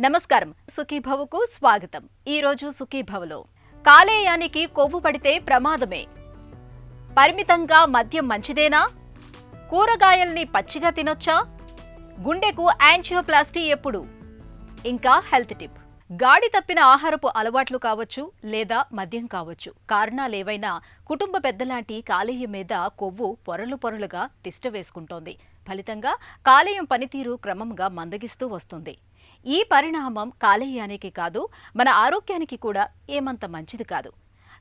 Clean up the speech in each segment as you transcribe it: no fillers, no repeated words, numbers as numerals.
నమస్కారం సుఖీభవకు స్వాగతం. ఈ రోజు సుఖీభవలో కాలేయానికి కొవ్వు పడితే ప్రమాదమే, పరిమితంగా మద్యం మంచిదేనా, కూరగాయల్ని పచ్చిగా తినొచ్చా, గుండెకు యాంజియోప్లాస్టీ ఎప్పుడు, ఇంకా హెల్త్ టిప్. గాడి తప్పిన ఆహారపు అలవాట్లు కావచ్చు లేదా మద్యం కావచ్చు, కారణాలేవైనా కుటుంబ పెద్దలాంటి కాలేయం మీద కొవ్వు పొరలు పొరలుగా తిష్ట వేసుకుంటోంది. ఫలితంగా కాలేయం పనితీరు క్రమంగా మందగిస్తూ వస్తుంది. ఈ పరిణామం కాలేయానికి కాదు, మన ఆరోగ్యానికి కూడా ఏమంత మంచిది కాదు.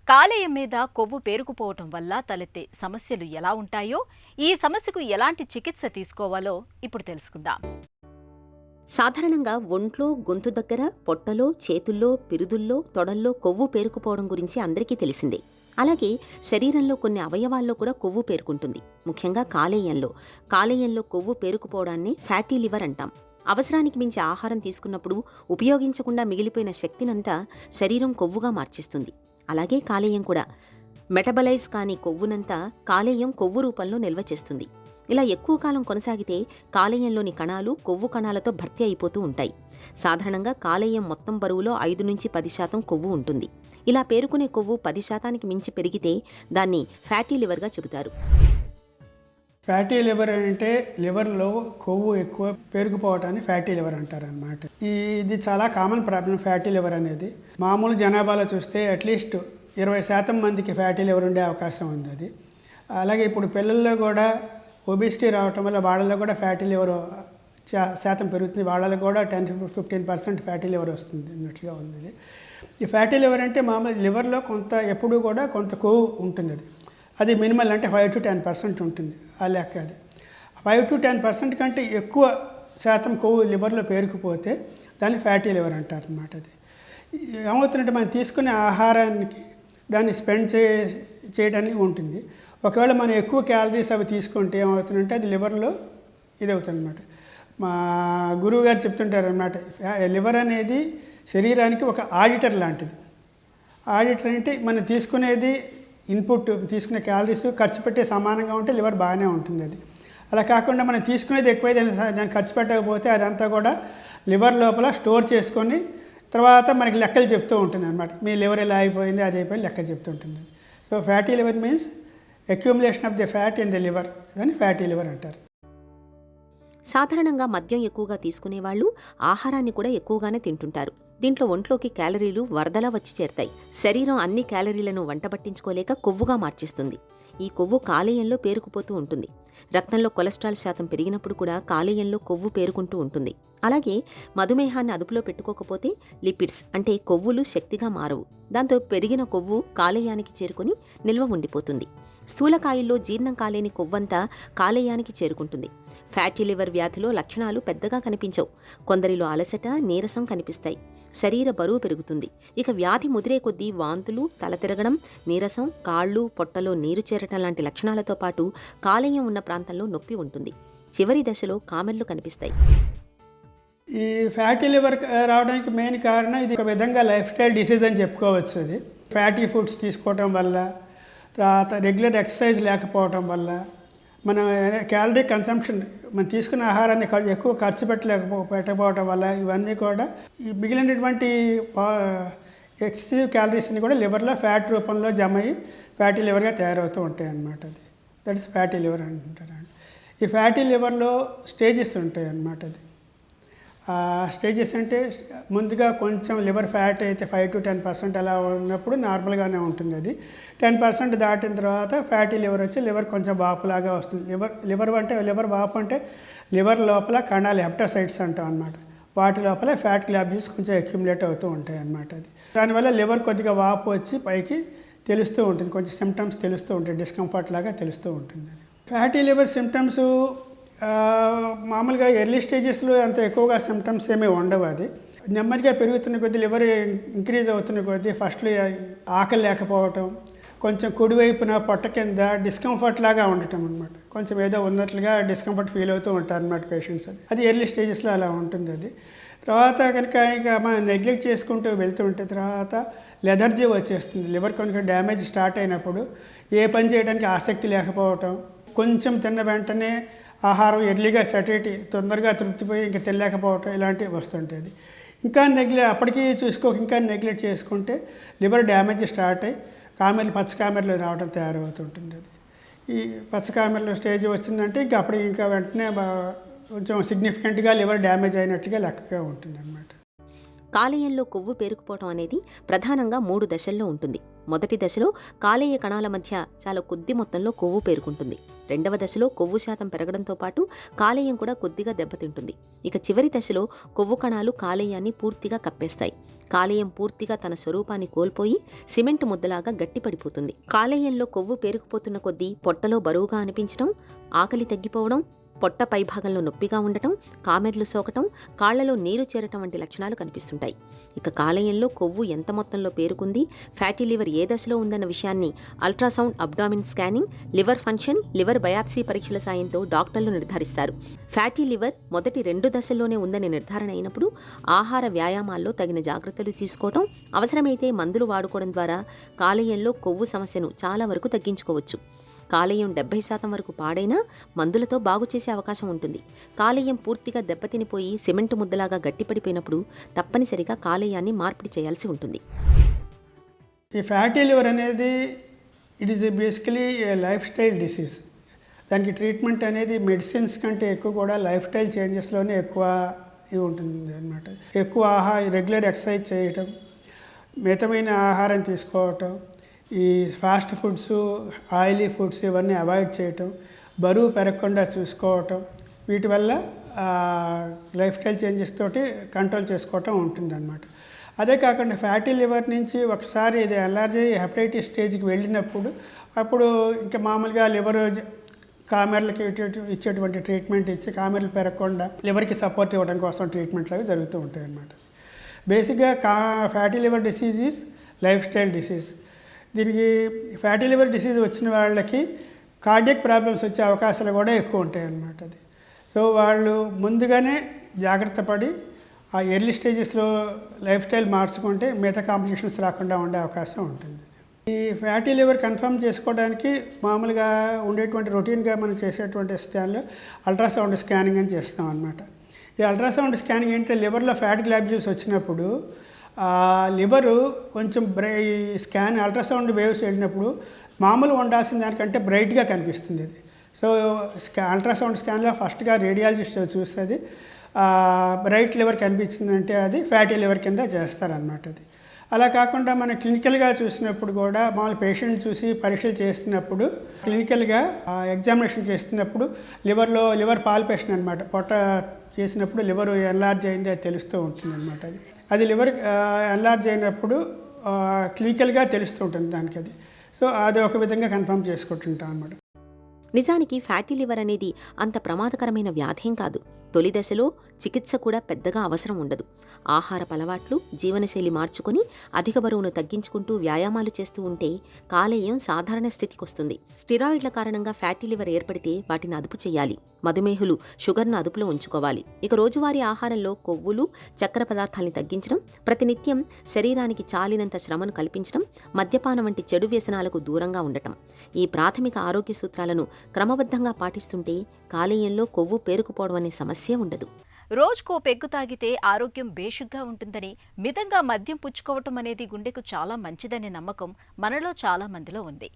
కాలేయం మీద కొవ్వు పేరుకుపోవటం వల్ల తలెత్తే సమస్యలు ఎలా ఉంటాయో, ఈ సమస్యకు ఎలాంటి చికిత్స తీసుకోవాలో ఇప్పుడు తెలుసుకుందాం. సాధారణంగా ఒంట్లో, గొంతు దగ్గర, పొట్టలో, చేతుల్లో, పిరుదుల్లో, తొడల్లో కొవ్వు పేరుకుపోవడం గురించి అందరికీ తెలిసిందే. అలాగే శరీరంలో కొన్ని అవయవాల్లో కూడా కొవ్వు పేరుకుంటుంది. ముఖ్యంగా కాలేయంలో కొవ్వు పేరుకుపోవడాన్ని ఫ్యాటీ లివర్ అంటాం. అవసరానికి మించి ఆహారం తీసుకున్నప్పుడు ఉపయోగించకుండా మిగిలిపోయిన శక్తినంతా శరీరం కొవ్వుగా మార్చేస్తుంది. అలాగే కాలేయం కూడా మెటబలైజ్ కాని కొవ్వునంతా కాలేయం కొవ్వు రూపంలో నిల్వ చేస్తుంది. ఇలా ఎక్కువ కాలం కొనసాగితే కాలేయంలోని కణాలు కొవ్వు కణాలతో భర్తీ అయిపోతూ ఉంటాయి. సాధారణంగా కాలేయం మొత్తం బరువులో 5-10% కొవ్వు ఉంటుంది. ఇలా పేరుకునే కొవ్వు 10% మించి పెరిగితే దాన్ని ఫ్యాటీ లివర్గా చెబుతారు. ఫ్యాటీ లివర్ అంటే లివర్లో కొవ్వు ఎక్కువ పేరుకుపోవటాన్ని ఫ్యాటీ లివర్ అంటారనమాట. ఇది చాలా కామన్ ప్రాబ్లం. ఫ్యాటీ లివర్ అనేది మామూలు జనాభాలో చూస్తే అట్లీస్ట్ 20% మందికి ఫ్యాటీ లివర్ ఉండే అవకాశం ఉంది. అది అలాగే ఇప్పుడు పిల్లల్లో కూడా ఒబిసిటీ రావటం వల్ల వాళ్ళలో కూడా ఫ్యాటీ లివర్ శాతం పెరుగుతుంది. వాళ్ళలో కూడా 10-15% ఫ్యాటీ లివర్ వస్తుంది అన్నట్లుగా ఉంది. ఈ ఫ్యాటీ లివర్ అంటే మామూలు లివర్లో ఎప్పుడూ కూడా కొంత కొవ్వు ఉంటుంది. అది మినిమల్ అంటే 5-10% ఉంటుంది. ఆ లెక్క అది 5-10% కంటే ఎక్కువ శాతం కొవ్వు లివర్లో పేరుకుపోతే దాన్ని ఫ్యాటీ లివర్ అంటారు అన్నమాట. అది ఏమవుతుందంటే మనం తీసుకునే ఆహారానికి దాన్ని స్పెండ్ చేయడానికి ఉంటుంది. ఒకవేళ మనం ఎక్కువ క్యాలరీస్ అవి తీసుకుంటే ఏమవుతుందంటే అది లివర్లో ఇది అవుతుంది అనమాట. మా గురువు గారు చెప్తుంటారు అనమాట, లివర్ అనేది శరీరానికి ఒక ఆడిటర్ లాంటిది. ఆడిటర్ అంటే మనం తీసుకునేది ఇన్పుట్, తీసుకునే క్యాలరీస్ ఖర్చు పెట్టే సమానంగా ఉంటే లివర్ బాగానే ఉంటుంది. అది అలా కాకుండా మనం తీసుకునేది ఎక్కువైతే దాన్ని ఖర్చు పెట్టకపోతే అదంతా కూడా లివర్ లోపల స్టోర్ చేసుకొని తర్వాత మనకి లెక్కలు చెప్తూ ఉంటుంది అనమాట. మీ లివర్ ఎలా అయిపోయింది, అది అయిపోయింది లెక్క చెప్తుంటుంది. So fatty liver means accumulation of the fat in the liver, దాన్ని ఫ్యాటీ లివర్ అంటారు. సాధారణంగా మద్యం ఎక్కువగా తీసుకునేవాళ్లు ఆహారాన్ని కూడా ఎక్కువగానే తింటుంటారు. దీంట్లో ఒంట్లోకి క్యాలరీలు వరదలా వచ్చి చేరతాయి. శరీరం అన్ని క్యాలరీలను వంటబట్టించుకోలేక కొవ్వుగా మార్చేస్తుంది. ఈ కొవ్వు కాలేయంలో పేరుకుపోతూ ఉంటుంది. రక్తంలో కొలెస్ట్రాల్ శాతం పెరిగినప్పుడు కూడా కాలేయంలో కొవ్వు పేరుకుంటూ ఉంటుంది. అలాగే మధుమేహాన్ని అదుపులో పెట్టుకోకపోతే లిపిడ్స్ అంటే కొవ్వులు శక్తిగా మారవు. దాంతో పెరిగిన కొవ్వు కాలేయానికి చేరుకుని నిల్వ ఉండిపోతుంది. స్థూలకాయుల్లో జీర్ణం కాలేని కొవ్వంతా కాలేయానికి చేరుకుంటుంది. ఫ్యాటీ లివర్ వ్యాధిలో లక్షణాలు పెద్దగా కనిపించవు. కొందరిలో అలసట, నీరసం కనిపిస్తాయి. శరీర బరువు పెరుగుతుంది. ఇక వ్యాధి ముదిరే కొద్దీ వాంతులు, తల తిరగడం, నీరసం, కాళ్ళు, పొట్టలో నీరు చేరటం లాంటి లక్షణాలతో పాటు కాలేయం ఉన్న ప్రాంతంలో నొప్పి ఉంటుంది. చివరి దశలో కామెర్లు కనిపిస్తాయి. ఈ ఫ్యాటీ లివర్ రావడానికి మెయిన్ కారణం ఇది ఒక విధంగా లైఫ్ స్టైల్ డిసీజ్ అని చెప్పుకోవచ్చు. అది ఫ్యాటీ ఫుడ్స్ తీసుకోవటం వల్ల, తర్వాత రెగ్యులర్ ఎక్సర్సైజ్ లేకపోవటం వల్ల, మన క్యాలరీ కన్సంప్షన్, మనం తీసుకున్న ఆహారాన్ని ఎక్కువ ఖర్చు పెట్టకపోవటం వల్ల, ఇవన్నీ కూడా ఈ మిగిలినటువంటి ఎక్సెసివ్ క్యాలరీస్ని కూడా లివర్లో ఫ్యాట్ రూపంలో జమ అయ్యి ఫ్యాటీ లివర్గా తయారవుతూ ఉంటాయి అన్నమాట. అది దట్ ఇస్ ఫ్యాటీ లివర్ అంటారు. ఈ ఫ్యాటీ లివర్లో స్టేజెస్ ఉంటాయి అన్నమాట. అది స్టేజెస్ అంటే ముందుగా కొంచెం లివర్ ఫ్యాట్ అయితే 5-10% అలా ఉన్నప్పుడు నార్మల్గానే ఉంటుంది. అది 10% దాటిన తర్వాత ఫ్యాటీ లివర్ వచ్చి లివర్ కొంచెం వాపులాగా వస్తుంది. లివర్ వాపు అంటే లివర్ లోపల కణాలు హెప్టోసైట్స్ అంటాం అనమాట. వాటి లోపల ఫ్యాట్ గ్లాబ్యూల్స్ కొంచెం అక్యుములేట్ అవుతూ ఉంటాయి అన్నమాట. అది దానివల్ల లివర్ కొద్దిగా వాపు వచ్చి పైకి తెలుస్తూ ఉంటుంది, కొంచెం సిమ్టమ్స్ తెలుస్తూ ఉంటాయి, డిస్కంఫర్ట్ లాగా తెలుస్తూ ఉంటుంది. ఫ్యాటీ లివర్ సిమ్టమ్స్ మామూలుగా ఎర్లీ స్టేజెస్లో అంత ఎక్కువగా సిమ్టమ్స్ ఏమీ ఉండవు. అది నెమ్మదిగా పెరుగుతున్న కొద్దీ, లివర్ ఇంక్రీజ్ అవుతున్న కొద్దీ ఫస్ట్లో ఆకలి లేకపోవటం, కొంచెం కుడివైపున పొట్ట కింద డిస్కంఫర్ట్ లాగా ఉండటం అనమాట. కొంచెం ఏదో ఉన్నట్లుగా డిస్కంఫర్ట్ ఫీల్ అవుతూ ఉంటారు అన్నమాట పేషెంట్స్. అది ఎర్లీ స్టేజెస్లో అలా ఉంటుంది. అది తర్వాత కనుక ఇంకా మనం నెగ్లెక్ట్ చేసుకుంటూ వెళ్తుంటే తర్వాత లెథర్జీ వచ్చేస్తుంది. లివర్ కనుక డ్యామేజ్ స్టార్ట్ అయినప్పుడు ఏ పని చేయడానికి ఆసక్తి లేకపోవటం, కొంచెం తిన్న వెంటనే ఆహారం ఎర్లీగా సెటైటీ తొందరగా తృప్తిపోయి ఇంకా తినలేకపోవటం, ఇలాంటివి వస్తుంటుంది. ఇంకా అప్పటికి ఇంకా నెగ్లెక్ట్ చేసుకుంటే లివర్ డ్యామేజ్ స్టార్ట్ అయ్యి పచ్చ కామెరలు రావడం తయారవుతుంటుంది. అది ఈ పచ్చ కామెరలు స్టేజ్ వచ్చిందంటే ఇంకా వెంటనే కొంచెం సిగ్నిఫికెంట్గా లివర్ డ్యామేజ్ అయినట్లుగా లెక్కగా ఉంటుంది అన్నమాట. కాలేయంలో కొవ్వు పేరుకుపోవటం అనేది ప్రధానంగా 3 దశల్లో ఉంటుంది. మొదటి దశలో కాలేయ కణాల మధ్య చాలా కొద్ది మొత్తంలో కొవ్వు పేరుకుంటుంది. రెండవ దశలో కొవ్వు శాతం పెరగడంతో పాటు కాలేయం కూడా కొద్దిగా దెబ్బతింటుంది. ఇక చివరి దశలో కొవ్వు కణాలు కాలేయాన్ని పూర్తిగా కప్పేస్తాయి. కాలేయం పూర్తిగా తన స్వరూపాన్ని కోల్పోయి సిమెంట్ ముద్దలాగా గట్టిపడిపోతుంది. కాలేయంలో కొవ్వు పేరుకుపోతున్న కొద్దీ పొట్టలో బరువుగా అనిపించడం, ఆకలి తగ్గిపోవడం, పొట్ట పైభాగంలో నొప్పిగా ఉండటం, కామెర్లు సోకటం, కాళ్లలో నీరు చేరటం వంటి లక్షణాలు కనిపిస్తుంటాయి. ఇక కాలేయంలో కొవ్వు ఎంత మొత్తంలో పేరుకుంది, ఫ్యాటీ లివర్ ఏ దశలో ఉందన్న విషయాన్ని ultrasound, abdomen scanning, liver function, liver biopsy పరీక్షల సాయంతో డాక్టర్లు నిర్ధారిస్తారు. ఫ్యాటీ లివర్ మొదటి 2 దశల్లోనే ఉందని నిర్ధారణ అయినప్పుడు ఆహార వ్యాయామాల్లో తగిన జాగ్రత్తలు తీసుకోవడం, అవసరమైతే మందులు వాడుకోవడం ద్వారా కాలేయంలో కొవ్వు సమస్యను చాలా వరకు తగ్గించుకోవచ్చు. కాలేయం 70% వరకు పాడైనా మందులతో బాగు చేసే అవకాశం ఉంటుంది. కాలేయం పూర్తిగా దెబ్బతినిపోయి సిమెంటు ముద్దలాగా గట్టిపడిపోయినప్పుడు తప్పనిసరిగా కాలేయాన్ని మార్పిడి చేయాల్సి ఉంటుంది. ఈ ఫ్యాటీ లివర్ అనేది it is basically A life style disease. దానికి ట్రీట్మెంట్ అనేది మెడిసిన్స్ కంటే ఎక్కువ కూడా లైఫ్ స్టైల్ చేంజెస్లోనే ఎక్కువ ఇది ఉంటుంది అన్నమాట. ఎక్కువ రెగ్యులర్ ఎక్సర్సైజ్ చేయటం, మితమైన ఆహారం తీసుకోవటం, ఈ ఫాస్ట్ ఫుడ్స్, ఆయిలీ ఫుడ్స్ ఇవన్నీ అవాయిడ్ చేయటం, బరువు పెరగకుండా చూసుకోవటం, వీటి వల్ల లైఫ్ స్టైల్ చేంజెస్ తోటి కంట్రోల్ చేసుకోవటం ఉంటుందన్నమాట. అదే కాకుండా ఫ్యాటీ లివర్ నుంచి ఒకసారి ఇది ఎల్ఆర్జీ హెపటైటిస్ స్టేజ్కి వెళ్ళినప్పుడు అప్పుడు ఇంకా మామూలుగా లివర్ కామెర్లకి ఇచ్చేటువంటి ట్రీట్మెంట్ ఇచ్చి కామెర్లు పెరగకుండా లివర్కి సపోర్ట్ ఇవ్వడం కోసం ట్రీట్మెంట్లు అవి జరుగుతూ ఉంటాయి అన్నమాట. బేసిక్గా fatty liver disease is life style disease. దీనికి ఫ్యాటీ లివర్ డిసీజ్ వచ్చిన వాళ్ళకి కార్డియక్ ప్రాబ్లమ్స్ వచ్చే అవకాశాలు కూడా ఎక్కువ ఉంటాయి అన్నమాట. అది సో వాళ్ళు ముందుగానే జాగ్రత్త పడి ఆ ఎర్లీ స్టేజెస్లో లైఫ్ స్టైల్ మార్చుకుంటే మిగతా కాంప్లికేషన్స్ రాకుండా ఉండే అవకాశం ఉంటుంది. ఈ ఫ్యాటీ లివర్ కన్ఫర్మ్ చేసుకోవడానికి మామూలుగా ఉండేటువంటి రొటీన్గా మనం చేసేటువంటి స్కాన్లో అల్ట్రాసౌండ్ స్కానింగ్ అని చేస్తాం అన్నమాట. ఈ అల్ట్రాసౌండ్ స్కానింగ్ ఏంటంటే లివర్లో ఫ్యాట్ గ్లాబ్యూల్స్ వచ్చినప్పుడు లివరు కొంచెం స్కాన్ అల్ట్రాసౌండ్ వేవ్స్ వెళ్ళినప్పుడు మామూలు ఉండాల్సిన దానికంటే బ్రైట్గా కనిపిస్తుంది అది. సో అల్ట్రాసౌండ్ స్కాన్లో ఫస్ట్గా రేడియాలజిస్ట్ చూస్తుంది, బ్రైట్ లివర్ కనిపించిందంటే అది ఫ్యాటీ లివర్ కింద చేస్తారనమాట. అది అలా కాకుండా మనం క్లినికల్గా చూసినప్పుడు కూడా మామూలు పేషెంట్ చూసి పరీక్షలు చేస్తున్నప్పుడు క్లినికల్గా ఎగ్జామినేషన్ చేస్తున్నప్పుడు లివర్ పాల్పేషన్ అనమాట, పొట్ట చేసినప్పుడు లివర్ ఎన్లార్జ్ అయింది అది తెలుస్తూ ఉంటుంది అనమాట. అది లివర్ ఎన్లార్జ్ అయినప్పుడు క్లినికల్గా తెలుస్తూ ఉంటుంది దానికి. అది సో అది ఒక విధంగా కన్ఫర్మ్ చేసుకుంటుంటాం అన్నమాట. నిజానికి ఫ్యాటీ లివర్ అనేది అంత ప్రమాదకరమైన వ్యాధేం కాదు. తొలి దశలో చికిత్స కూడా పెద్దగా అవసరం ఉండదు. ఆహారపు అలవాట్లు, జీవనశైలి మార్చుకొని అధిక బరువును తగ్గించుకుంటూ వ్యాయామాలు చేస్తూ ఉంటే కాలేయం సాధారణ స్థితికి వస్తుంది. స్టిరాయిడ్ల కారణంగా ఫ్యాటీ లివర్ ఏర్పడితే వాటిని అదుపు చేయాలి. మధుమేహులు షుగర్ను అదుపులో ఉంచుకోవాలి. ఇక రోజువారీ ఆహారంలో కొవ్వులు, చక్కెర పదార్థాలని తగ్గించడం, ప్రతినిత్యం శరీరానికి చాలినంత శ్రమను కల్పించడం, మద్యపానం వంటి చెడు వ్యసనాలకు దూరంగా ఉండటం, ఈ ప్రాథమిక ఆరోగ్య సూత్రాలను క్రమబద్ధంగా పాటిస్తుంటే కాలేయంలో కొవ్వు పేరుకుపోవడం అనే సమస్య ఉండదు. రోజుకో పెగ్గు తాగితే ఆరోగ్యం బేషుగ్గా ఉంటుందని, మితంగా మద్యం పుచ్చుకోవటం అనేది గుండెకు చాలా మంచిదనే నమ్మకం మనలో చాలా మందిలో ఉంది.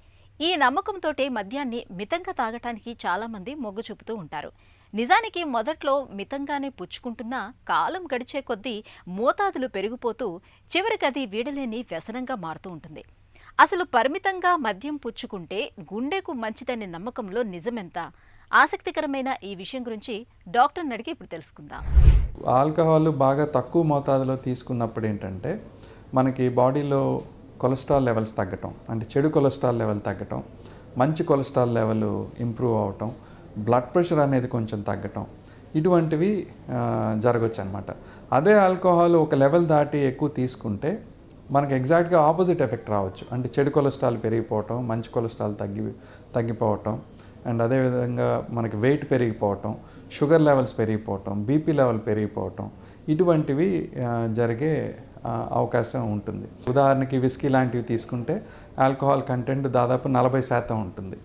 ఈ నమ్మకంతోటే మద్యాన్ని మితంగా తాగటానికి చాలా మంది మొగ్గు చూపుతూ ఉంటారు. నిజానికి మొదట్లో మితంగానే పుచ్చుకుంటున్నా కాలం గడిచే కొద్దీ మోతాదులు పెరిగిపోతూ చివరికి అది వీడలేని వ్యసనంగా మారుతూ ఉంటుంది. అసలు పరిమితంగా మద్యం పుచ్చుకుంటే గుండెకు మంచిదనే నమ్మకంలో నిజమెంత? ఆసక్తికరమైన ఈ విషయం గురించి డాక్టర్ని అడిగి ఇప్పుడు తెలుసుకుందాం. ఆల్కహాల్ బాగా తక్కువ మోతాదులో తీసుకున్నప్పుడు ఏంటంటే మనకి బాడీలో కొలెస్ట్రాల్ లెవెల్స్ తగ్గటం, అంటే చెడు కొలెస్ట్రాల్ లెవెల్ తగ్గటం, మంచి కొలెస్ట్రాల్ లెవెల్ ఇంప్రూవ్ అవటం, బ్లడ్ ప్రెషర్ అనేది కొంచెం తగ్గటం, ఇటువంటివి జరగచ్చు అనమాట. అదే ఆల్కహాల్ ఒక లెవెల్ దాటి ఎక్కువ తీసుకుంటే మనకు ఎగ్జాక్ట్గా ఆపోజిట్ ఎఫెక్ట్ రావచ్చు. అంటే చెడు కొలెస్ట్రాల్ పెరిగిపోవటం, మంచి కొలెస్ట్రాల్ తగ్గిపోవటం, అండ్ అదేవిధంగా మనకి వెయిట్ పెరిగిపోవటం, షుగర్ లెవెల్స్ పెరిగిపోవటం, బీపీ లెవెల్ పెరిగిపోవటం, ఇటువంటివి జరిగే అవకాశం ఉంటుంది. ఉదాహరణకి విస్కీ లాంటివి తీసుకుంటే ఆల్కహాల్ కంటెంట్ దాదాపు 40% ఉంటుంది.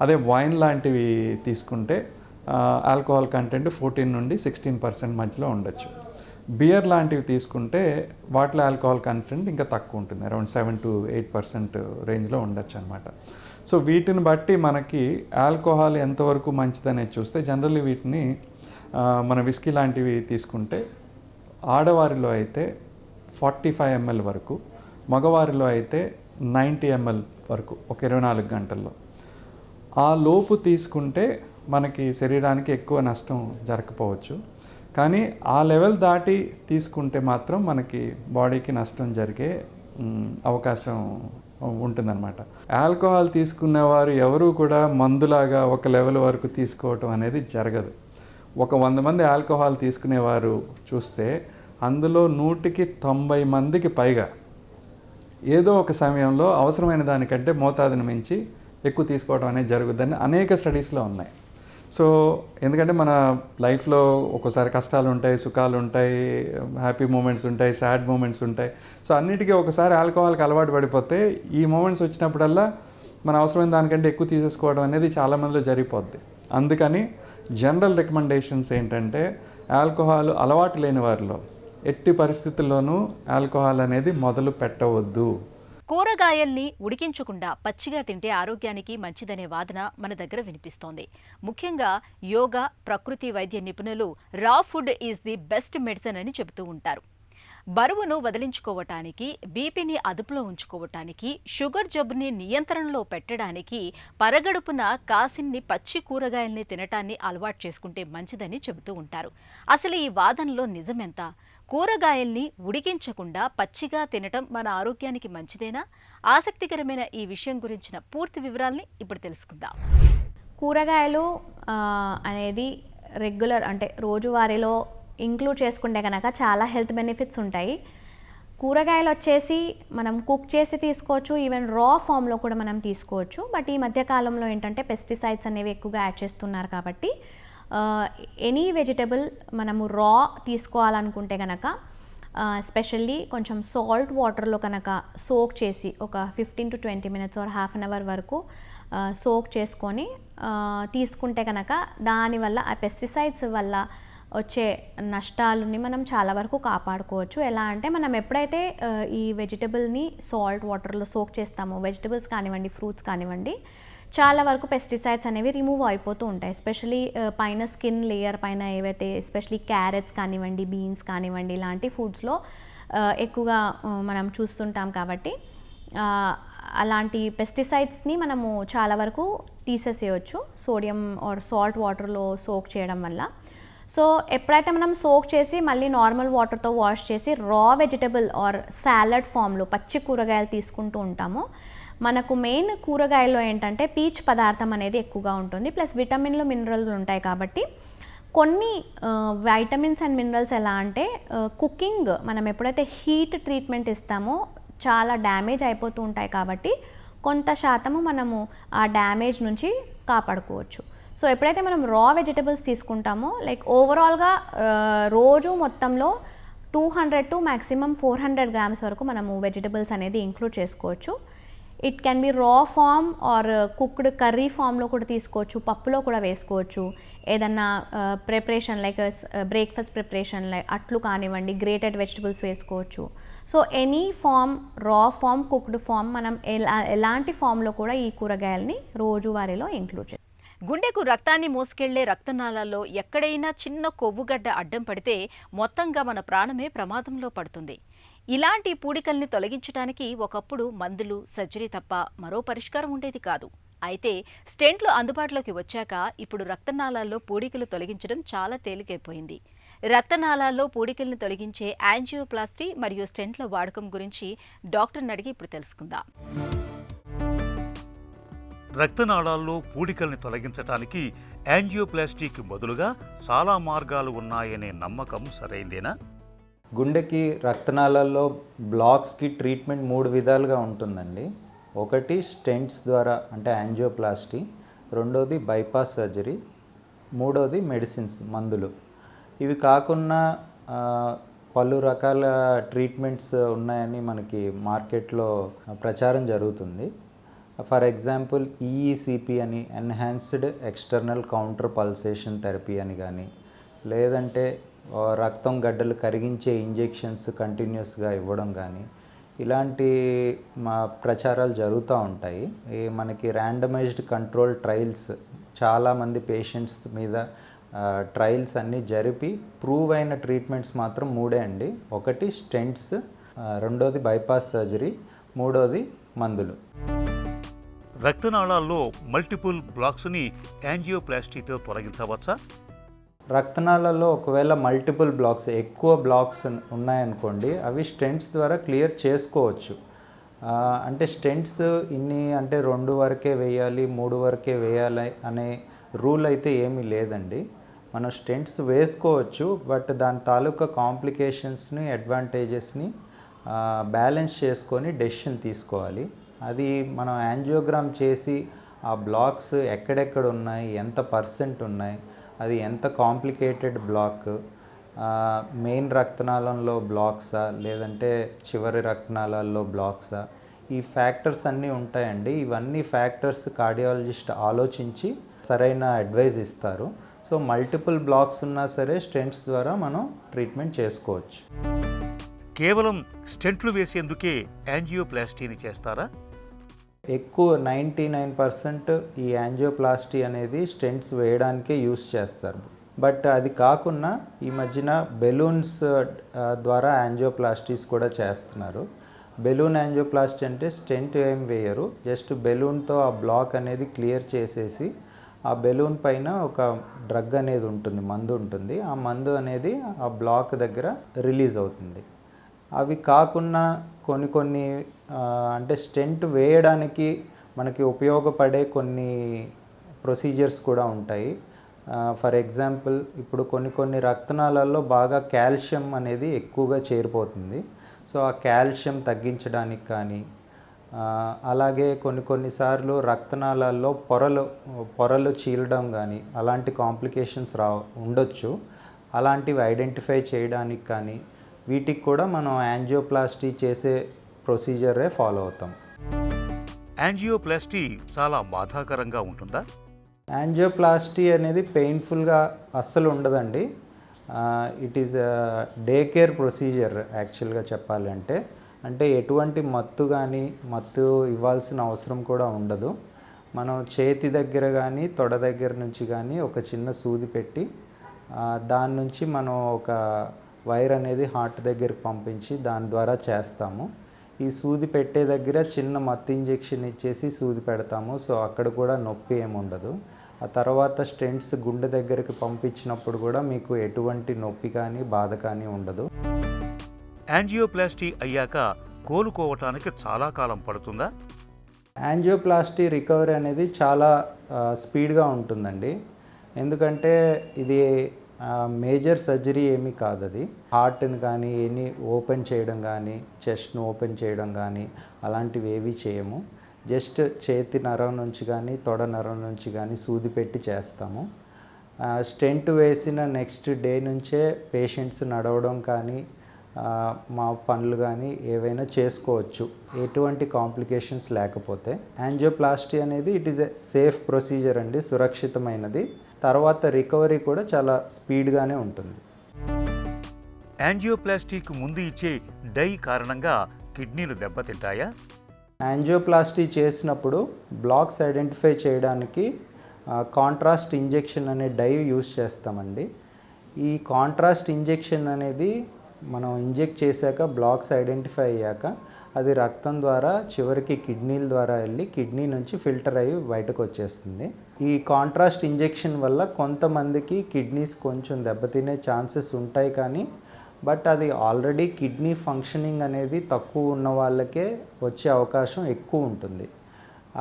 అదే వైన్ లాంటివి తీసుకుంటే ఆల్కహాల్ కంటెంట్ 14 నుండి 16% మధ్యలో ఉండొచ్చు. బియర్ లాంటివి తీసుకుంటే వాటిలో ఆల్కహాల్ కంటెంట్ ఇంకా తక్కువ ఉంటుంది, అరౌండ్ 7 to 8% రేంజ్లో ఉండొచ్చు అనమాట. సో వీటిని బట్టి మనకి ఆల్కహాల్ ఎంతవరకు మంచిదనేది చూస్తే జనరల్లీ వీటిని మన విస్కీ లాంటివి తీసుకుంటే ఆడవారిలో అయితే 45 ml వరకు, మగవారిలో అయితే 90 ml వరకు ఒక 24 గంటల్లో. ఆ లోపు తీసుకుంటే మనకి శరీరానికి ఎక్కువ నష్టం జరగకపోవచ్చు, కానీ ఆ లెవెల్ దాటి తీసుకుంటే మాత్రం మనకి బాడీకి నష్టం జరిగే అవకాశం ఉంటుందన్నమాట. ఆల్కహాల్ తీసుకునేవారు ఎవరు కూడా మందులాగా ఒక లెవెల్ వరకు తీసుకోవటం అనేది జరగదు. ఒక 100 మంది ఆల్కహాల్ తీసుకునేవారు చూస్తే అందులో 100కి 90 మందికి పైగా ఏదో ఒక సమయంలో అవసరమైన దానికంటే మోతాదుని మించి ఎక్కువ తీసుకోవడం అనేది జరుగుద్దని అనేక స్టడీస్లో ఉన్నాయి. సో ఎందుకంటే మన లైఫ్లో ఒక్కోసారి కష్టాలు ఉంటాయి, సుఖాలు ఉంటాయి, హ్యాపీ మూమెంట్స్ ఉంటాయి, సాడ్ మూమెంట్స్ ఉంటాయి. సో అన్నిటికీ ఒకసారి ఆల్కహాల్కి అలవాటు పడిపోతే ఈ మూమెంట్స్ వచ్చినప్పుడల్లా మన అవసరమైన దానికంటే ఎక్కువ తీసేసుకోవడం అనేది చాలామందిలో జరిగిపోద్ది. అందుకని జనరల్ రికమెండేషన్స్ ఏంటంటే ఆల్కహాల్ అలవాటు లేని వారిలో ఎట్టి పరిస్థితుల్లోనూ ఆల్కహాల్ అనేది మొదలు పెట్టవద్దు. కూరగాయల్ని ఉడికించకుండా పచ్చిగా తింటే ఆరోగ్యానికి మంచిదనే వాదన మన దగ్గర వినిపిస్తోంది. ముఖ్యంగా యోగా, ప్రకృతి వైద్య నిపుణులు రా food is the best medicine అని చెబుతూ ఉంటారు. బరువును వదిలించుకోవటానికి, బీపీని అదుపులో ఉంచుకోవటానికి, షుగర్ జబ్బుని నియంత్రణలో పెట్టడానికి పరగడుపున కాసిన్ని పచ్చి కూరగాయల్ని తినటాన్ని అలవాటు చేసుకుంటే మంచిదని చెబుతూ ఉంటారు. అసలు ఈ వాదనలో నిజమెంత? కూరగాయల్ని ఉడికించకుండా పచ్చిగా తినటం మన ఆరోగ్యానికి మంచిదేనా? ఆసక్తికరమైన ఈ విషయం గురించిన పూర్తి వివరాల్ని ఇప్పుడు తెలుసుకుందాం. కూరగాయలు అనేది రెగ్యులర్ అంటే రోజువారీలో ఇంక్లూడ్ చేసుకుంటే కనుక చాలా హెల్త్ బెనిఫిట్స్ ఉంటాయి. కూరగాయలు వచ్చేసి మనం కుక్ చేసి తీసుకోవచ్చు, ఈవెన్ రా ఫామ్లో కూడా మనం తీసుకోవచ్చు. బట్ ఈ మధ్యకాలంలో ఏంటంటే పెస్టిసైడ్స్ అనేవి ఎక్కువగా యాడ్ చేస్తున్నారు కాబట్టి ఎనీ వెజిటబుల్ మనము రా తీసుకోవాలనుకుంటే కనుక స్పెషల్లీ కొంచెం సాల్ట్ వాటర్లో కనుక సోక్ చేసి ఒక 15 to 20 minutes or half an hour వరకు సోక్ చేసుకొని తీసుకుంటే కనుక దానివల్ల ఆ పెస్టిసైడ్స్ వల్ల వచ్చే నష్టాలని మనం చాలా వరకు కాపాడుకోవచ్చు. ఎలా అంటే మనం ఎప్పుడైతే ఈ వెజిటబుల్ని సాల్ట్ వాటర్లో సోక్ చేస్తామో, వెజిటబుల్స్ కానివ్వండి, ఫ్రూట్స్ కానివ్వండి, చాలా వరకు పెస్టిసైడ్స్ అనేవి రిమూవ్ అయిపోతూ ఉంటాయి. ఎస్పెషలీ పైన స్కిన్ లేయర్ పైన ఏవైతే ఎస్పెషలీ క్యారెట్స్ కానివ్వండి, బీన్స్ కానివ్వండి, ఇలాంటి ఫుడ్స్లో ఎక్కువగా మనం చూస్తుంటాం. కాబట్టి అలాంటి పెస్టిసైడ్స్ని మనము చాలా వరకు తీసేసేయచ్చు సోడియం ఆర్ సాల్ట్ వాటర్లో సోక్ చేయడం వల్ల. సో ఎప్పుడైతే మనం సోక్ చేసి మళ్ళీ నార్మల్ వాటర్తో వాష్ చేసి రా వెజిటబుల్ ఆర్ సాలడ్ ఫామ్లో పచ్చి కూరగాయలు తీసుకుంటూ ఉంటామో మనకు మెయిన్ కూరగాయల్లో ఏంటంటే పీచు పదార్థం అనేది ఎక్కువగా ఉంటుంది, ప్లస్ విటమిన్లు, మినరల్లు ఉంటాయి. కాబట్టి కొన్ని వైటమిన్స్ అండ్ మినరల్స్ ఎలా అంటే కుకింగ్ మనం ఎప్పుడైతే హీట్ ట్రీట్మెంట్ ఇస్తామో చాలా డ్యామేజ్ అయిపోతూ ఉంటాయి. కాబట్టి కొంత శాతము మనము ఆ డ్యామేజ్ నుంచి కాపాడుకోవచ్చు. సో ఎప్పుడైతే మనం రా వెజిటబుల్స్ తీసుకుంటామో లైక్ ఓవరాల్గా రోజు మొత్తంలో 200 to maximum 400 grams వరకు మనము వెజిటబుల్స్ అనేది ఇంక్లూడ్ చేసుకోవచ్చు. ఇట్ కెన్ బి రా ఫామ్ ఆర్ కుక్డ్ కర్రీ ఫామ్లో కూడా తీసుకోవచ్చు, పప్పులో కూడా వేసుకోవచ్చు. ఏదన్నా preparation like breakfast preparation like అట్లు కానివ్వండి, గ్రేటెడ్ వెజిటబుల్స్ వేసుకోవచ్చు. సో ఎనీ ఫామ్, రా ఫామ్, కుక్డ్ ఫామ్, మనం ఎలాంటి ఫామ్లో కూడా ఈ కూరగాయలని రోజువారీలో ఇంక్లూడ్ చేయాలి. గుండెకు రక్తాన్ని మోసుకెళ్లే రక్తనాళాల్లో ఎక్కడైనా చిన్న కొవ్వుగడ్డ అడ్డం పడితే మొత్తంగా మన ప్రాణమే ప్రమాదంలో పడుతుంది. ఇలాంటి పూడికల్ని తొలగించడానికి ఒకప్పుడు మందులు, సర్జరీ తప్ప మరో పరిష్కారం ఉండేది కాదు. అయితే స్టెంట్లు అందుబాటులోకి వచ్చాక ఇప్పుడు రక్తనాళాల్లో పూడికలు తొలగించడం చాలా తేలికైపోయింది. రక్తనాళాల్లో పూడికల్ని తొలగించే యాంజియోప్లాస్టీ మరియు స్టెంట్ల వాడకం గురించి డాక్టర్ని అడిగి ఇప్పుడు తెలుసుకుందాం. రక్తనాళాల్లో పూడికల్ని తొలగించడానికి యాంజియోప్లాస్టీకి బదులుగా చాలా మార్గాలు ఉన్నాయనే నమ్మకం సరైందేనా? గుండెకి రక్తనాళాల్లో బ్లాక్స్కి ట్రీట్మెంట్ 3 విధాలుగా ఉంటుందండి. ఒకటి స్టెంట్స్ ద్వారా అంటే యాంజియోప్లాస్టీ, రెండోది బైపాస్ సర్జరీ, మూడోది మెడిసిన్స్, మందులు. ఇవి కాకుండా పలు రకాల ట్రీట్మెంట్స్ ఉన్నాయని మనకి మార్కెట్లో ప్రచారం జరుగుతుంది. ఫర్ ఎగ్జాంపుల్ ఈఈసిపి అని, enhanced external counter pulsation therapy అని కానీ, లేదంటే రక్తం గడ్డలు కరిగించే ఇంజెక్షన్స్ కంటిన్యూస్గా ఇవ్వడం కానీ ఇలాంటి ప్రచారాలు జరుగుతూ ఉంటాయి. మనకి ర్యాండమైజ్డ్ కంట్రోల్ ట్రయల్స్ చాలామంది పేషెంట్స్ మీద ట్రయల్స్ అన్నీ జరిపి ప్రూవ్ అయిన ట్రీట్మెంట్స్ మాత్రం 3 అండి. ఒకటి స్టెంట్స్, రెండోది బైపాస్ సర్జరీ, మూడోది మందులు. రక్తనాళాల్లో మల్టిపుల్ బ్లాక్స్ని యాంజియోప్లాస్టీతో తొలగించవచ్చా? రక్తనాళాల్లో ఒకవేళ మల్టిపుల్ బ్లాక్స్, ఎక్కువ బ్లాక్స్ ఉన్నాయనుకోండి, అవి స్టెంట్స్ ద్వారా క్లియర్ చేసుకోవచ్చు. అంటే స్టెంట్స్ అంటే 2 వరకే వేయాలి, 3 వరకే వేయాలి అనే రూల్ అయితే ఏమీ లేదండి. మనం స్టెంట్స్ వేసుకోవచ్చు, బట్ దాని తాలూకా కాంప్లికేషన్స్ని, అడ్వాంటేజెస్ని బ్యాలెన్స్ చేసుకొని డెసిషన్ తీసుకోవాలి. అది మనం యాంజియోగ్రామ్ చేసి ఆ బ్లాక్స్ ఎక్కడెక్కడ ఉన్నాయి, ఎంత పర్సెంట్ ఉన్నాయి, అది ఎంత కాంప్లికేటెడ్ బ్లాక్, మెయిన్ రక్తనాళంలో బ్లాక్సా లేదంటే చివరి రక్తనాళాల్లో బ్లాక్సా, ఈ ఫ్యాక్టర్స్ అన్నీ ఉంటాయండి. ఇవన్నీ ఫ్యాక్టర్స్ కార్డియాలజిస్ట్ ఆలోచించి సరైన అడ్వైజ్ ఇస్తారు. సో మల్టిపుల్ బ్లాక్స్ ఉన్నా సరే స్టెంట్స్ ద్వారా మనం ట్రీట్మెంట్ చేసుకోవచ్చు. కేవలం స్టెంట్లు వేసేందుకే యాంజియోప్లాస్టీని చేస్తారా? ఎక్కువ 99% ఈ యాంజియోప్లాస్టీ అనేది స్టెంట్స్ వేయడానికే యూస్ చేస్తారు. బట్ అది కాకుండా ఈ మధ్యన బెలూన్స్ ద్వారా యాంజియోప్లాస్టీస్ కూడా చేస్తున్నారు. బెలూన్ యాంజియోప్లాస్టీ అంటే స్టెంట్ ఏం వేయరు, జస్ట్ బెలూన్తో ఆ బ్లాక్ అనేది క్లియర్ చేసేసి ఆ బెలూన్ పైన ఒక డ్రగ్ అనేది ఉంటుంది, మందు ఉంటుంది. ఆ మందు అనేది ఆ బ్లాక్ దగ్గర రిలీజ్ అవుతుంది. అవి కాకుండా కొన్ని అంటే స్టెంట్ వేయడానికి మనకి ఉపయోగపడే కొన్ని ప్రొసీజర్స్ కూడా ఉంటాయి. ఫర్ ఎగ్జాంపుల్, ఇప్పుడు కొన్ని రక్తనాళాల్లో బాగా కాల్షియం అనేది ఎక్కువగా చేరిపోతుంది. సో ఆ కాల్షియం తగ్గించడానికి కానీ, అలాగే కొన్నిసార్లు రక్తనాళాల్లో పొరలు చీలడం కానీ అలాంటి కాంప్లికేషన్స్ ఉండొచ్చు. అలాంటివి ఐడెంటిఫై చేయడానికి కానీ వీటికి కూడా మనం యాంజియోప్లాస్టీ చేసే ప్రొసీజరే ఫాలో అవుతాం. యాంజియోప్లాస్టీ చాలా బాధాకరంగా ఉంటుందా? యాంజియోప్లాస్టీ అనేది పెయిన్ఫుల్గా అస్సలు ఉండదండి. It is day care procedure యాక్చువల్గా చెప్పాలంటే. అంటే ఎటువంటి మత్తు ఇవ్వాల్సిన అవసరం కూడా ఉండదు. మనం చేతి దగ్గర కానీ తొడ దగ్గర నుంచి కానీ ఒక చిన్న సూది పెట్టి దాని నుంచి మనం ఒక వైర్ అనేది హార్ట్ దగ్గరికి పంపించి దాని ద్వారా చేస్తాము. ఈ సూది పెట్టే దగ్గర చిన్న మత్తు ఇంజెక్షన్ ఇచ్చేసి సూది పెడతాము. సో అక్కడ కూడా నొప్పి ఏముండదు. ఆ తర్వాత స్టెంట్స్ గుండె దగ్గరికి పంపించినప్పుడు కూడా మీకు ఎటువంటి నొప్పి కానీ బాధ కానీ ఉండదు. యాంజియోప్లాస్టీ అయ్యాక కోలుకోవటానికి చాలా కాలం పడుతుందా? యాంజియోప్లాస్టీ రికవరీ అనేది చాలా స్పీడ్గా ఉంటుందండి. ఎందుకంటే ఇది మేజర్ సర్జరీ ఏమీ కాదు. అది హార్ట్ని కానీ ఓపెన్ చేయడం కానీ చెస్ట్ను ఓపెన్ చేయడం కానీ అలాంటివి ఏవి చేయము. జస్ట్ చేతి నరం నుంచి కానీ తొడ నరం నుంచి కానీ సూది పెట్టి చేస్తాము. స్టెంట్ వేసిన నెక్స్ట్ డే నుంచే పేషెంట్స్ నడవడం కానీ మా పనులు కానీ ఏవైనా చేసుకోవచ్చు, ఎటువంటి కాంప్లికేషన్స్ లేకపోతే. యాంజియోప్లాస్టీ అనేది it is a safe procedure అండి, సురక్షితమైనది. తర్వాత రికవరీ కూడా చాలా స్పీడ్గానే ఉంటుంది. యాంజియోప్లాస్టీకి ముందు ఇచ్చే డై కారణంగా కిడ్నీలు దెబ్బతింటాయా? యాంజియోప్లాస్టీ చేసినప్పుడు బ్లాక్స్ ఐడెంటిఫై చేయడానికి కాంట్రాస్ట్ ఇంజెక్షన్ అనే డై యూస్ చేస్తామండి. ఈ కాంట్రాస్ట్ ఇంజెక్షన్ అనేది మనం ఇంజెక్ట్ చేశాక బ్లాక్స్ ఐడెంటిఫై అయ్యాక అది రక్తం ద్వారా చివరికి కిడ్నీల ద్వారా వెళ్ళి కిడ్నీ నుంచి ఫిల్టర్ అయ్యి బయటకు వచ్చేస్తుంది. ఈ కాంట్రాస్ట్ ఇంజెక్షన్ వల్ల కొంతమందికి కిడ్నీస్ కొంచెం దెబ్బతినే ఛాన్సెస్ ఉంటాయి, కానీ బట్ అది ఆల్రెడీ కిడ్నీ ఫంక్షనింగ్ అనేది తక్కువ ఉన్న వాళ్ళకే వచ్చే అవకాశం ఎక్కువ ఉంటుంది.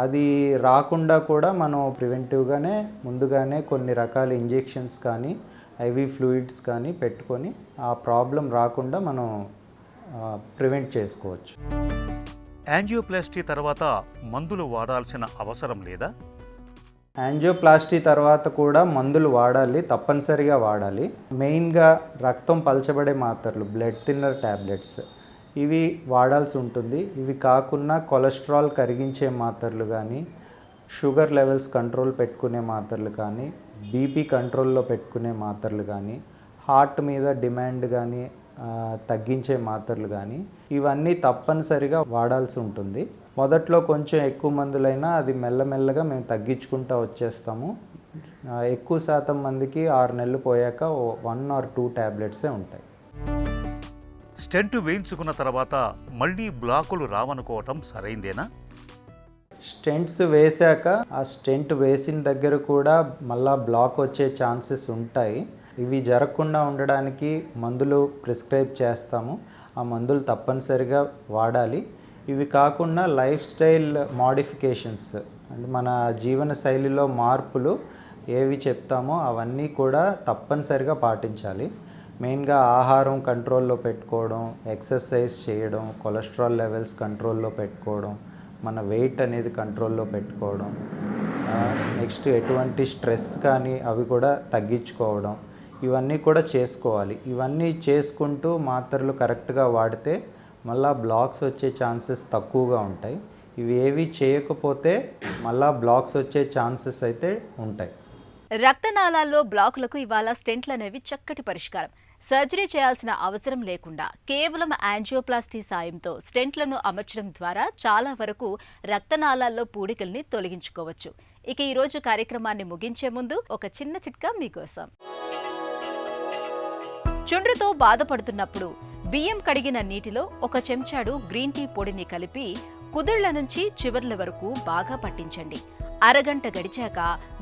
అది రాకుండా కూడా మనం ప్రివెంటివ్గానే ముందుగానే కొన్ని రకాల ఇంజెక్షన్స్ కానీ ఐవీ ఫ్లూయిడ్స్ కానీ పెట్టుకొని ఆ ప్రాబ్లం రాకుండా మనం ప్రివెంట్ చేసుకోవచ్చు. యాంజియోప్లాస్టీ తర్వాత మందులు వాడాల్సిన అవసరం లేదా? యాంజియోప్లాస్టీ తర్వాత కూడా మందులు వాడాలి, తప్పనిసరిగా వాడాలి. మెయిన్గా రక్తం పలచబడే మాత్రలు, బ్లడ్ థిన్నర్ ట్యాబ్లెట్స్, ఇవి వాడాల్సి ఉంటుంది. ఇవి కాకుండా కొలెస్ట్రాల్ కరిగించే మాత్రలు కానీ, షుగర్ లెవెల్స్ కంట్రోల్ పెట్టుకునే మాత్రలు కానీ, బీపీ కంట్రోల్లో పెట్టుకునే మాత్రలు కానీ, హార్ట్ మీద డిమాండ్ కానీ తగ్గించే మాత్రలు కానీ ఇవన్నీ తప్పనిసరిగా వాడాల్సి ఉంటుంది. మొదట్లో కొంచెం ఎక్కువ మందులైనా అది మెల్లమెల్లగా మేము తగ్గించుకుంటూ వచ్చేస్తాము. ఎక్కువ శాతం మందికి 6 నెలలు పోయాక 1 or 2 ట్యాబ్లెట్సే ఉంటాయి. స్టెంట్ వేయించుకున్న తర్వాత మళ్ళీ బ్లాకులు రావనుకోవటం సరైందేనా? స్టెంట్స్ వేశాక ఆ స్టెంట్ వేసిన దగ్గర కూడా మళ్ళా బ్లాక్ వచ్చే ఛాన్సెస్ ఉంటాయి. ఇవి జరగకుండా ఉండడానికి మందులు ప్రిస్క్రైబ్ చేస్తాము. ఆ మందులు తప్పనిసరిగా వాడాలి. ఇవి కాకుండా లైఫ్ స్టైల్ మోడిఫికేషన్స్ అంటే మన జీవన శైలిలో మార్పులు ఏవి చెప్తామో అవన్నీ కూడా తప్పనిసరిగా పాటించాలి. మెయిన్గా ఆహారం కంట్రోల్లో పెట్టుకోవడం, ఎక్సర్సైజ్ చేయడం, కొలెస్ట్రాల్ లెవెల్స్ కంట్రోల్లో పెట్టుకోవడం, మన వెయిట్ అనేది కంట్రోల్లో పెట్టుకోవడం, నెక్స్ట్ ఎటువంటి స్ట్రెస్ కానీ అవి కూడా తగ్గించుకోవడం, ఇవన్నీ కూడా చేసుకోవాలి. ఇవన్నీ చేసుకుంటూ మాత్రలు కరెక్ట్గా వాడితే మళ్ళా బ్లాక్స్ వచ్చే ఛాన్సెస్ తక్కువగా ఉంటాయి. ఇవి ఏవి చేయకపోతే మళ్ళా బ్లాక్స్ వచ్చే ఛాన్సెస్ అయితే ఉంటాయి. రక్తనాళాల్లో బ్లాకులకు ఇవాళ స్టెంట్లు అనేవి చక్కటి పరిష్కారం. సర్జరీ చేయాల్సిన అవసరం లేకుండా కేవలం యాంజియోప్లాస్టీ సాయంతో స్టెంట్లను అమర్చడం ద్వారా చాలా వరకు రక్తనాళాల్లో పూడికల్ని తొలగించుకోవచ్చు. ఇక ఈరోజు కార్యక్రమాన్ని ముగించే ముందు ఒక చిన్న చిట్కా మీకోసం. చుండ్రుతో బాధపడుతున్నప్పుడు బియ్యం కడిగిన నీటిలో 1 చెంచాడు గ్రీన్ టీ పొడిని కలిపి కుదుళ్ల నుంచి చివర్ల వరకు బాగా పట్టించండి. అరగంట గడిచాక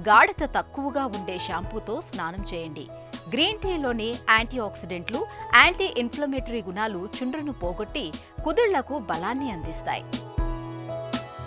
గాఢత తక్కువగా ఉండే షాంపూతో స్నానం చేయండి. గ్రీన్ టీలోని యాంటీ ఆక్సిడెంట్లు, యాంటీ ఇన్ఫ్లమేటరీ గుణాలు చుండ్రును పోగొట్టి కుదుళ్లకు బలాన్ని అందిస్తాయి.